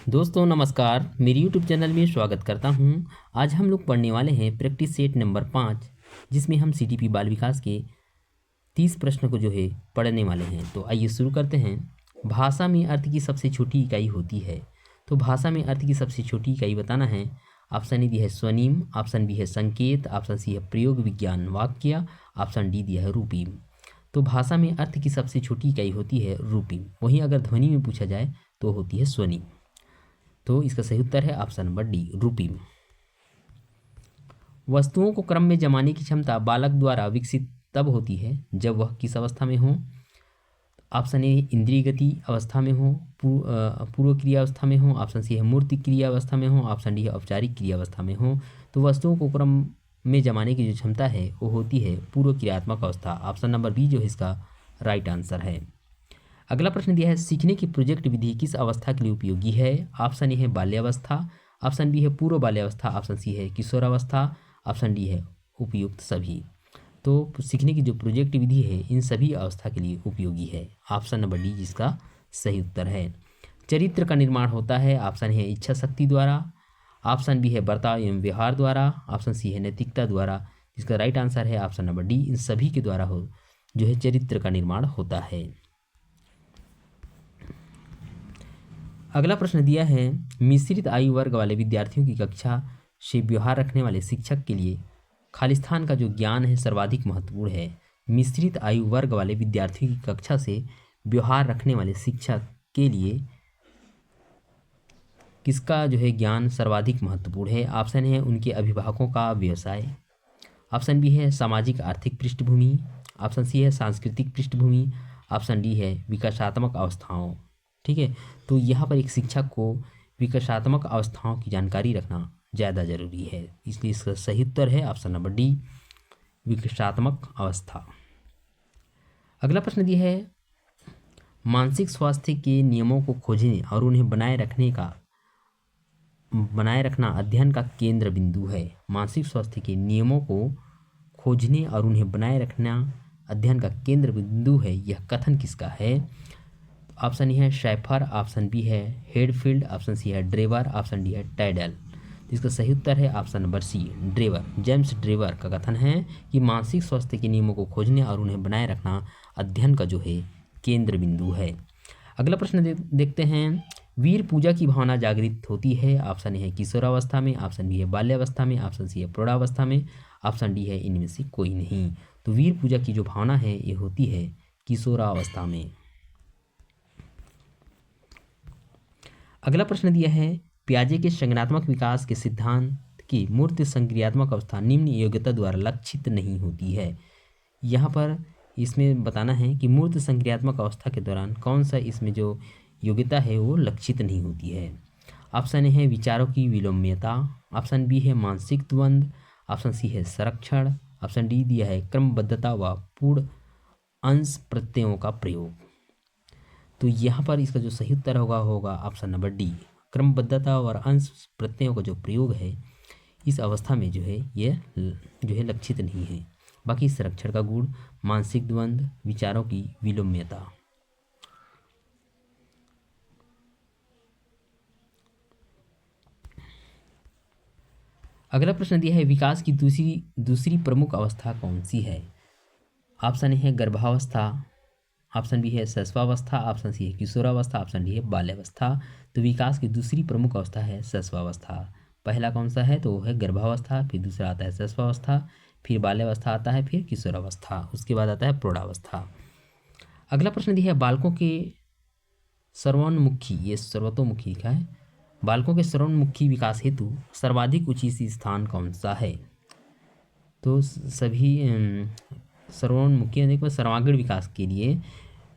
दोस्तों नमस्कार, मेरी यूट्यूब चैनल में स्वागत करता हूं। आज हम लोग पढ़ने वाले हैं प्रैक्टिस सेट नंबर 5, जिसमें हम सीटीपी बाल विकास के 30 प्रश्न को पढ़ने वाले हैं। तो आइए शुरू करते हैं। भाषा में अर्थ की सबसे छोटी इकाई होती है। तो भाषा में अर्थ की सबसे छोटी इकाई बताना है। ऑप्शन ए दिया है स्वनिम, ऑप्शन बी है संकेत, ऑप्शन सी है प्रयोग विज्ञान वाक्य, ऑप्शन डी दिया है रूपीम। तो भाषा में अर्थ की सबसे छोटी इकाई होती है रूपीम। वहीं अगर ध्वनि में पूछा जाए तो होती है स्वनिम। तो इसका सही उत्तर है ऑप्शन नंबर डी, रूपीम। वस्तुओं को क्रम में जमाने की क्षमता बालक द्वारा विकसित तब होती है जब वह किस अवस्था में हो। ऑप्शन ए इंद्रिय गति अवस्था में हो, पूर्व क्रिया अवस्था में हो, ऑप्शन सी है मूर्ति क्रिया अवस्था में हो, ऑप्शन डी है औपचारिक क्रिया अवस्था में हो। तो वस्तुओं को क्रम में जमाने की जो क्षमता है वो होती है पूर्व क्रियात्मक अवस्था। ऑप्शन नंबर बी जो है इसका राइट आंसर है। अगला प्रश्न दिया है सीखने की प्रोजेक्ट विधि किस अवस्था के लिए उपयोगी है। ऑप्शन ए है बाल्यावस्था, ऑप्शन बी है पूर्व बाल्यावस्था, ऑप्शन सी है किशोरावस्था, ऑप्शन डी है उपयुक्त सभी। तो सीखने की जो प्रोजेक्ट विधि है इन सभी अवस्था के लिए उपयोगी है। ऑप्शन नंबर डी जिसका सही उत्तर है। चरित्र का निर्माण होता है। ऑप्शन है इच्छा शक्ति द्वारा, ऑप्शन बी है बर्ताव एवं व्यवहार द्वारा, ऑप्शन सी है नैतिकता द्वारा। जिसका राइट आंसर है ऑप्शन नंबर डी, इन सभी के द्वारा चरित्र का निर्माण होता है। अगला प्रश्न दिया है मिश्रित आयु वर्ग वाले विद्यार्थियों की कक्षा से व्यवहार रखने वाले शिक्षक के लिए खालिस्तान का जो ज्ञान है सर्वाधिक महत्वपूर्ण है। मिश्रित आयु वर्ग वाले विद्यार्थियों की कक्षा से व्यवहार रखने वाले शिक्षक के लिए किसका ज्ञान सर्वाधिक महत्वपूर्ण है। ऑप्शन है उनके अभिभावकों का व्यवसाय, ऑप्शन बी है सामाजिक आर्थिक पृष्ठभूमि, ऑप्शन सी है सांस्कृतिक पृष्ठभूमि, ऑप्शन डी है विकासात्मक अवस्थाओं। ठीक है, तो यहाँ पर एक शिक्षक को विकासात्मक अवस्थाओं की जानकारी रखना ज़्यादा जरूरी है, इसलिए इसका सही उत्तर है ऑप्शन नंबर डी, विकासात्मक अवस्था। अगला प्रश्न दिया है मानसिक स्वास्थ्य के नियमों को खोजने और उन्हें बनाए रखना अध्ययन का केंद्र बिंदु है। मानसिक स्वास्थ्य के नियमों को खोजने और उन्हें बनाए रखना अध्ययन का केंद्र बिंदु है, यह कथन किसका है। ऑप्शन ए है शैफर, ऑप्शन बी है हेडफील्ड, ऑप्शन सी है ड्रेवर, ऑप्शन डी है टाइडल। इसका सही उत्तर है option number C, Drever. James Drever का कथन है कि मानसिक स्वास्थ्य के नियमों को खोजने और उन्हें बनाए रखना अध्ययन का केंद्र बिंदु है। अगला प्रश्न देखते हैं वीर पूजा की भावना जागृत होती है। ऑप्शन ए है किशोरावस्था में, ऑप्शन बी है बाल्यावस्था में, ऑप्शन सी है प्रौढ़ावस्था में, ऑप्शन डी है इनमें से कोई नहीं। तो वीर पूजा की जो भावना है ये होती है किशोरावस्था में। अगला प्रश्न दिया है पियाजे के संज्ञानात्मक विकास के सिद्धांत की मूर्त संक्रियात्मक अवस्था निम्न योग्यता द्वारा लक्षित नहीं होती है। यहाँ पर इसमें बताना है कि मूर्त संक्रियात्मक अवस्था के दौरान कौन सा इसमें जो योग्यता है वो लक्षित नहीं होती है। ऑप्शन ए है विचारों की विलोम्यता, ऑप्शन बी है मानसिक द्वंद्व, ऑप्शन सी है संरक्षण, ऑप्शन डी दिया है क्रमबद्धता व पूर्ण अंश प्रत्ययों का प्रयोग। तो यहाँ पर इसका जो सही उत्तर होगा ऑप्शन नंबर डी, क्रमबद्धता और अंश प्रत्ययों का जो प्रयोग है इस अवस्था में ये लक्षित नहीं है। बाकी संरक्षण का गुण, मानसिक द्वंद्व, विचारों की विलोम्यता। अगला प्रश्न दिया है विकास की दूसरी प्रमुख अवस्था कौन सी है। ऑप्शन ए है गर्भावस्था, ऑप्शन बी है शैशवावस्था, ऑप्शन सी है किशोरावस्था, ऑप्शन डी है बाल्यावस्था। तो विकास की दूसरी प्रमुख अवस्था है शैशवावस्था। पहला कौन सा है तो वो है गर्भावस्था, फिर दूसरा आता है शैशवावस्था, फिर बाल्यावस्था आता है, फिर किशोरावस्था, उसके बाद आता है प्रौढ़ावस्था। अगला प्रश्न दिया है बालकों के सर्वोन्मुखी, ये सर्वतोमुखी का है, बालकों के सर्वोन्मुखी विकास हेतु सर्वाधिक उचित स्थान कौन सा है। तो सभी सर्वोन्मुखी सर्वांगीण विकास के लिए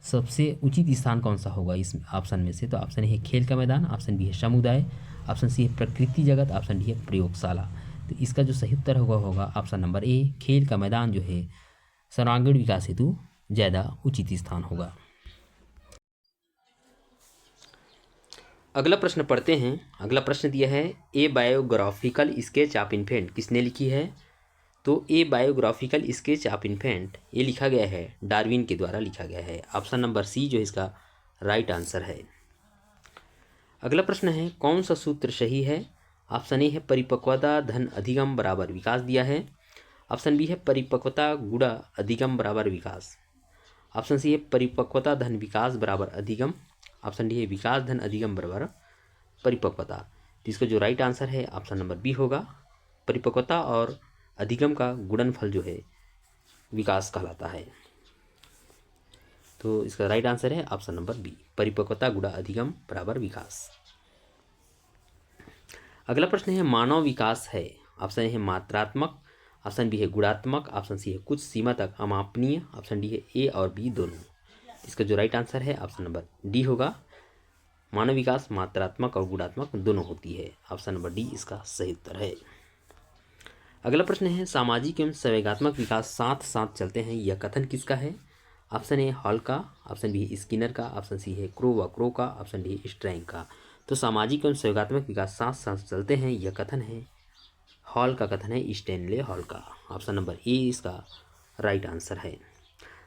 सबसे उचित स्थान कौन सा होगा इस ऑप्शन में से। तो ऑप्शन ए है खेल का मैदान, ऑप्शन बी है समुदाय, ऑप्शन सी है प्रकृति जगत, ऑप्शन डी है प्रयोगशाला। तो इसका जो सही उत्तर होगा ऑप्शन नंबर ए, खेल का मैदान सर्वांगीण विकास हेतु ज़्यादा उचित स्थान होगा। अगला प्रश्न पढ़ते हैं। अगला प्रश्न दिया है ए बायोग्राफिकल स्केच ऑफ इन्फेंट किसने लिखी है। तो ए बायोग्राफिकल स्केच ऑफ इन्फेंट ये लिखा गया है डार्विन के द्वारा लिखा गया है। ऑप्शन नंबर सी इसका राइट आंसर है। अगला प्रश्न है कौन सा सूत्र सही है। ऑप्शन ए है परिपक्वता धन अधिगम बराबर विकास दिया है। ऑप्शन बी है परिपक्वता गुणा अधिगम बराबर विकास। ऑप्शन सी है परिपक्वता धन विकास बराबर अधिगम। ऑप्शन डी है विकास धन अधिगम बराबर परिपक्वता। तो इसका जो राइट आंसर है ऑप्शन नंबर बी होगा। परिपक्वता और अधिगम का गुणनफल जो है विकास कहलाता है। तो इसका राइट आंसर है ऑप्शन नंबर बी, परिपक्वता गुणा अधिगम बराबर विकास। अगला प्रश्न है मानव विकास है। ऑप्शन ए है मात्रात्मक, ऑप्शन बी है गुणात्मक, ऑप्शन सी है कुछ सीमा तक अमापनीय, ऑप्शन डी है ए और बी दोनों। इसका जो राइट आंसर है ऑप्शन नंबर डी होगा। मानव विकास मात्रात्मक और गुणात्मक दोनों होती है। ऑप्शन नंबर डी इसका सही उत्तर है। अगला प्रश्न है सामाजिक एवं संवेगात्मक विकास साथ साथ चलते हैं, यह कथन किसका है। ऑप्शन ए हॉल का, ऑप्शन बी है स्किनर का, ऑप्शन सी है क्रो व क्रो का, ऑप्शन डी है स्ट्रैंग का। तो सामाजिक एवं संवेगात्मक विकास साथ साथ चलते हैं, यह कथन है हॉल का कथन है, स्टैनले हॉल का। ऑप्शन नंबर ए इसका राइट आंसर है।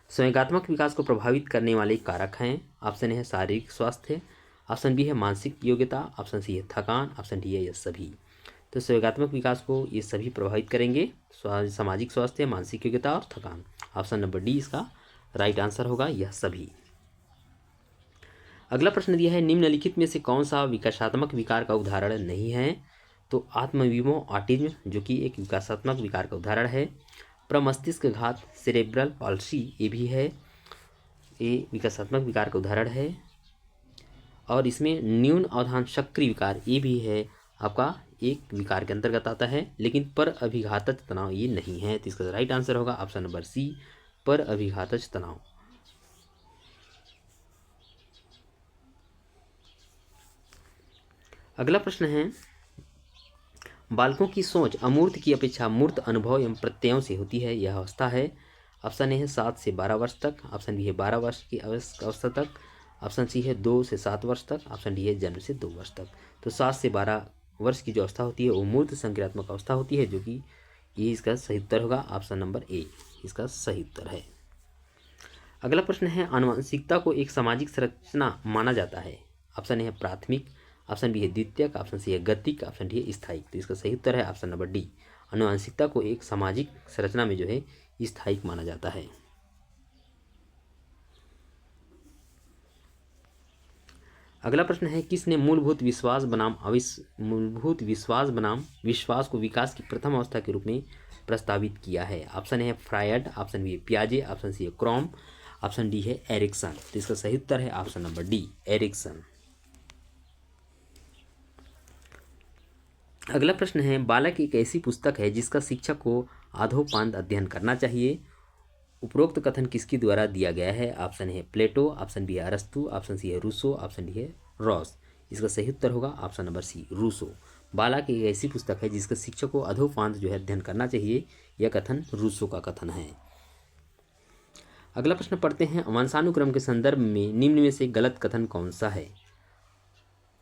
संवेगात्मक विकास को प्रभावित करने वाले कारक हैं। ऑप्शन ए है शारीरिक स्वास्थ्य, ऑप्शन बी है मानसिक योग्यता, ऑप्शन सी है थकान, ऑप्शन डी है ये सभी। तो संवेगात्मक विकास को ये सभी प्रभावित करेंगे, सामाजिक स्वास्थ्य, मानसिक योग्यता और थकान। ऑप्शन नंबर डी इसका राइट आंसर होगा, यह सभी। अगला प्रश्न दिया है निम्नलिखित में से कौन सा विकासात्मक विकार का उदाहरण नहीं है। तो आत्मविमो ऑटिज्म जो कि एक विकासात्मक विकार का उदाहरण है। प्रमस्तिष्क घात सेरेब्रल पॉल्सी ये भी है, ये विकासात्मक विकार का उदाहरण है। और इसमें न्यून अवधान सक्रिय विकार ये भी है, आपका एक विकार के अंतर्गत आता है, लेकिन पर अभिघातज तनाव ये नहीं है। तो इसका राइट आंसर होगा ऑप्शन नंबर सी, पर अभिघातज तनाव। अगला प्रश्न है बालकों की सोच अमूर्त की अपेक्षा मूर्त अनुभव एवं प्रत्ययों से होती है, यह अवस्था है। ऑप्शन ए है 7 से 12 वर्ष तक, ऑप्शन बी है 12 वर्ष की अवस्था तक, ऑप्शन सी है 2 से 7 वर्ष तक, ऑप्शन डी है जन्म से 2 वर्ष तक। तो 7 से 12 वर्ष की जो अवस्था होती है वो मूर्त संक्रियात्मक अवस्था होती है, जो कि ये इसका सही उत्तर होगा। ऑप्शन नंबर ए इसका सही उत्तर है। अगला प्रश्न है आनुवंशिकता को एक सामाजिक संरचना माना जाता है। ऑप्शन ए है प्राथमिक, ऑप्शन बी है द्वितीयक, ऑप्शन सी है गतिक, ऑप्शन डी है स्थायिक। तो इसका सही उत्तर है ऑप्शन नंबर डी, आनुवंशिकता को एक सामाजिक संरचना में जो है स्थायिक माना जाता है। अगला प्रश्न है किसने मूलभूत विश्वास बनाम विश्वास को विकास की प्रथम अवस्था के रूप में प्रस्तावित किया है। ऑप्शन है फ्रायड, ऑप्शन बी है पियाजे, ऑप्शन सी है क्रोम, ऑप्शन डी है एरिक्सन। तो इसका सही उत्तर है ऑप्शन नंबर डी, एरिक्सन। अगला प्रश्न है बालक एक ऐसी पुस्तक है जिसका शिक्षक को आधोपांत अध्ययन करना चाहिए। उपरोक्त कथन किसके द्वारा दिया गया है। ऑप्शन है प्लेटो, ऑप्शन बी है अरस्तु, ऑप्शन सी है रूसो, ऑप्शन डी है रॉस। इसका सही उत्तर होगा ऑप्शन नंबर सी, रूसो। बालक एक ऐसी पुस्तक है जिसका शिक्षक को अधोपांत जो है अध्ययन करना चाहिए, यह कथन रूसो का कथन है। अगला प्रश्न पढ़ते हैं वंशानुक्रम के संदर्भ में निम्न में से गलत कथन कौन सा है।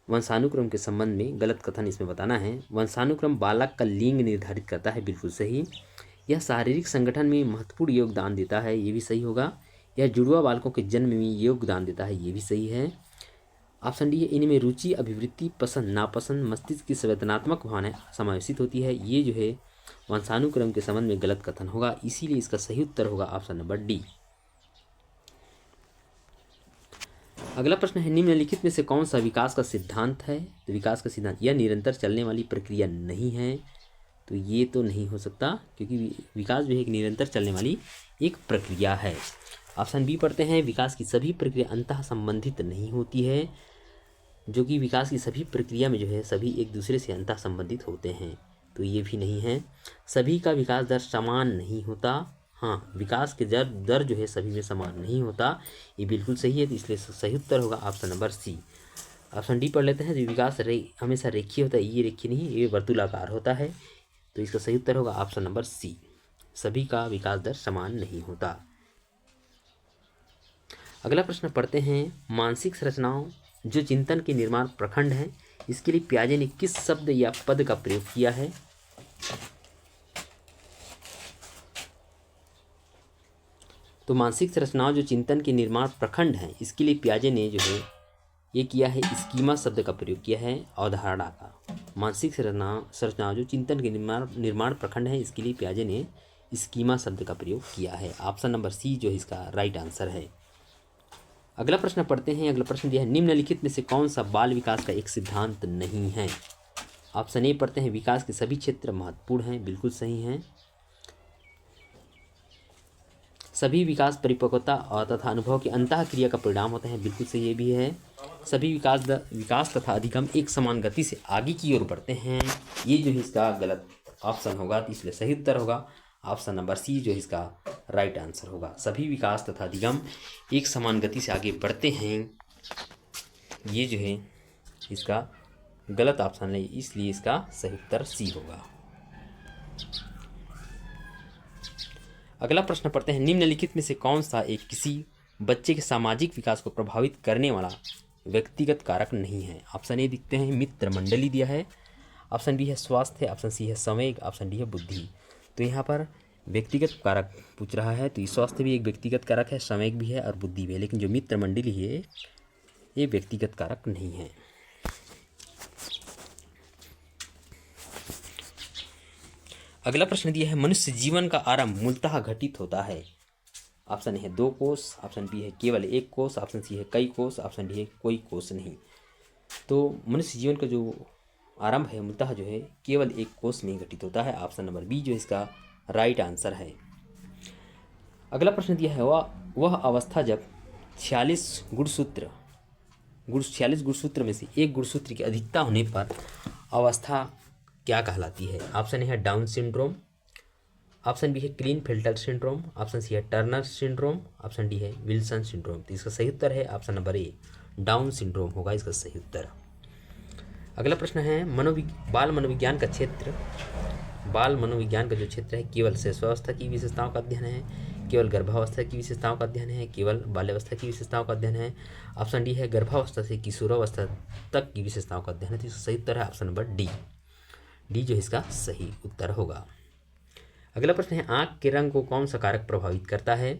वंशानुक्रम के संबंध में गलत कथन इसमें बताना है। वंशानुक्रम बालक का लिंग निर्धारित करता है, बिल्कुल सही। यह शारीरिक संगठन में महत्वपूर्ण योगदान देता है, ये भी सही होगा। यह जुड़वा बालकों के जन्म में योगदान देता है, ये भी सही है। ऑप्शन डी है इनमें रुचि, अभिवृत्ति, पसंद नापसंद, मस्तिष्क की संवेदनात्मक भावनाएं समावेशित होती है, ये जो है वंशानुक्रम के संबंध में गलत कथन होगा, इसीलिए इसका सही उत्तर होगा ऑप्शन नंबर डी। अगला प्रश्न है निम्नलिखित में से कौन सा विकास का सिद्धांत है। तो विकास का सिद्धांत यह निरंतर चलने वाली प्रक्रिया नहीं है, तो ये तो नहीं हो सकता, क्योंकि विकास जो है एक निरंतर चलने वाली एक प्रक्रिया है। ऑप्शन बी पढ़ते हैं विकास की सभी प्रक्रिया अंतः संबंधित नहीं होती है, जो कि विकास की सभी प्रक्रिया में जो है सभी एक दूसरे से अंतः संबंधित होते हैं, तो ये भी नहीं है। सभी का विकास दर समान नहीं होता, हाँ विकास के दर जो है सभी में समान नहीं होता, ये बिल्कुल सही है। तो इसलिए सही उत्तर होगा option number C. Option D पढ़ लेते हैं जो विकास हमेशा रेखीय होता है, ये रेखीय नहीं, ये वर्तुलाकार होता है, तो इसका सही उत्तर होगा ऑप्शन नंबर सी, सभी का विकास दर समान नहीं होता। अगला प्रश्न पढ़ते हैं मानसिक संरचनाओं जो चिंतन के निर्माण प्रखंड हैं, इसके लिए पियाजे ने किस शब्द या पद का प्रयोग किया है। तो मानसिक संरचनाओं जो चिंतन के निर्माण प्रखंड हैं, इसके लिए पियाजे ने जो है ये किया है स्कीमा शब्द का प्रयोग किया है अवधारणा का। मानसिक संरचना जो चिंतन के निर्माण प्रखंड है, इसके लिए पियाजे ने स्कीमा शब्द का प्रयोग किया है। ऑप्शन नंबर सी जो है इसका राइट आंसर है। अगला प्रश्न पढ़ते हैं। अगला प्रश्न दिया है निम्नलिखित में से कौन सा बाल विकास का एक सिद्धांत नहीं है। ऑप्शन ए पढ़ते हैं विकास के सभी क्षेत्र महत्वपूर्ण हैं, बिल्कुल सही हैं। सभी विकास परिपक्वता और तथा अनुभव की अंतः क्रिया का परिणाम होते हैं, बिल्कुल सही ये भी है। सभी विकास तथा अधिगम एक समान गति से आगे की ओर बढ़ते हैं, ये जो है इसका गलत ऑप्शन होगा, तो इसलिए सही उत्तर होगा ऑप्शन नंबर सी जो है इसका राइट आंसर होगा। सभी विकास तथा अधिगम एक समान गति से आगे बढ़ते हैं, ये जो है इसका गलत ऑप्शन है, इसलिए इसका सही उत्तर सी होगा। अगला प्रश्न पढ़ते हैं निम्नलिखित में से कौन सा एक किसी बच्चे के सामाजिक विकास को प्रभावित करने वाला व्यक्तिगत कारक नहीं है। ऑप्शन ए दिखते हैं मित्र मंडली दिया है, ऑप्शन बी है स्वास्थ्य, ऑप्शन सी है संवेग, ऑप्शन डी है बुद्धि। तो यहाँ पर व्यक्तिगत कारक पूछ रहा है, तो ये स्वास्थ्य भी एक व्यक्तिगत कारक है, संवेग भी है और बुद्धि भी है, लेकिन जो मित्र मंडली है ये व्यक्तिगत कारक नहीं है। अगला प्रश्न दिया है मनुष्य जीवन का आरंभ मूलतः घटित होता है। ऑप्शन है 2 कोष, ऑप्शन बी है केवल 1 कोष, ऑप्शन सी है कई कोष, ऑप्शन डी है कोई कोष नहीं। तो मनुष्य जीवन का जो आरंभ है मूलतः जो है केवल 1 कोष में घटित होता है, ऑप्शन नंबर बी जो इसका राइट आंसर है। अगला प्रश्न दिया है वह अवस्था जब 46 गुणसूत्र में से एक गुणसूत्र की अधिकता होने पर अवस्था क्या कहलाती है। ऑप्शन है डाउन सिंड्रोम, ऑप्शन बी है क्लीनफेल्टर सिंड्रोम, ऑप्शन सी है टर्नर सिंड्रोम, ऑप्शन डी है विल्सन सिंड्रोम। तो इसका सही उत्तर है option number A down syndrome होगा इसका सही उत्तर। अगला प्रश्न है बाल मनोविज्ञान का जो क्षेत्र है केवल शैशवावस्था की विशेषताओं का अध्ययन है, केवल गर्भावस्था की विशेषताओं का अध्ययन है, केवल बाल्यावस्था की विशेषताओं का अध्ययन है। ऑप्शन डी है गर्भावस्था से किशोरावस्था तक की विशेषताओं का अध्ययन है, तो इसका सही उत्तर है ऑप्शन नंबर डी जो इसका सही उत्तर होगा। अगला प्रश्न है आँख के रंग को कौन सा कारक प्रभावित करता है।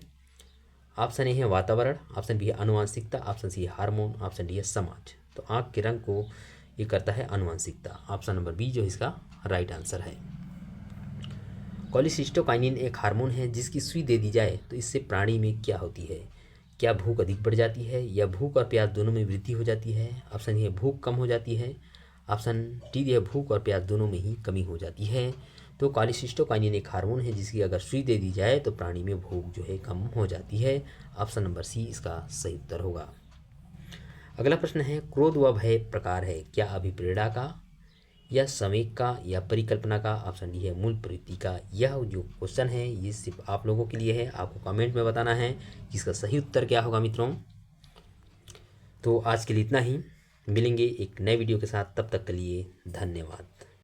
ऑप्शन ए है वातावरण, ऑप्शन बी है आनुवंशिकता, ऑप्शन सी है हार्मोन, ऑप्शन डी है समाज। तो आँख के रंग को ये करता है आनुवंशिकता, ऑप्शन नंबर बी जो इसका राइट आंसर है। कोलिसिस्टोकाइनिन एक हार्मोन है जिसकी सुई दे दी जाए तो इससे प्राणी में क्या होती है। क्या भूख अधिक बढ़ जाती है या भूख और प्यास दोनों में वृद्धि हो जाती है। ऑप्शन ए भूख कम हो जाती है, ऑप्शन डी है भूख और प्यास दोनों में ही कमी हो जाती है। तो कोलिसिस्टोकाइनिन एक हार्मोन है जिसकी अगर सुई दे दी जाए तो प्राणी में भूख जो है कम हो जाती है, ऑप्शन नंबर सी इसका सही उत्तर होगा। अगला प्रश्न है क्रोध व भय प्रकार है, क्या अभिप्रेरणा का या संवेग का या परिकल्पना का। ऑप्शन डी है मूल प्रवृत्ति का। यह जो क्वेश्चन है ये सिर्फ आप लोगों के लिए है, आपको कमेंट में बताना है कि इसका सही उत्तर क्या होगा मित्रों। तो आज के लिए इतना ही, मिलेंगे एक नए वीडियो के साथ, तब तक के लिए धन्यवाद।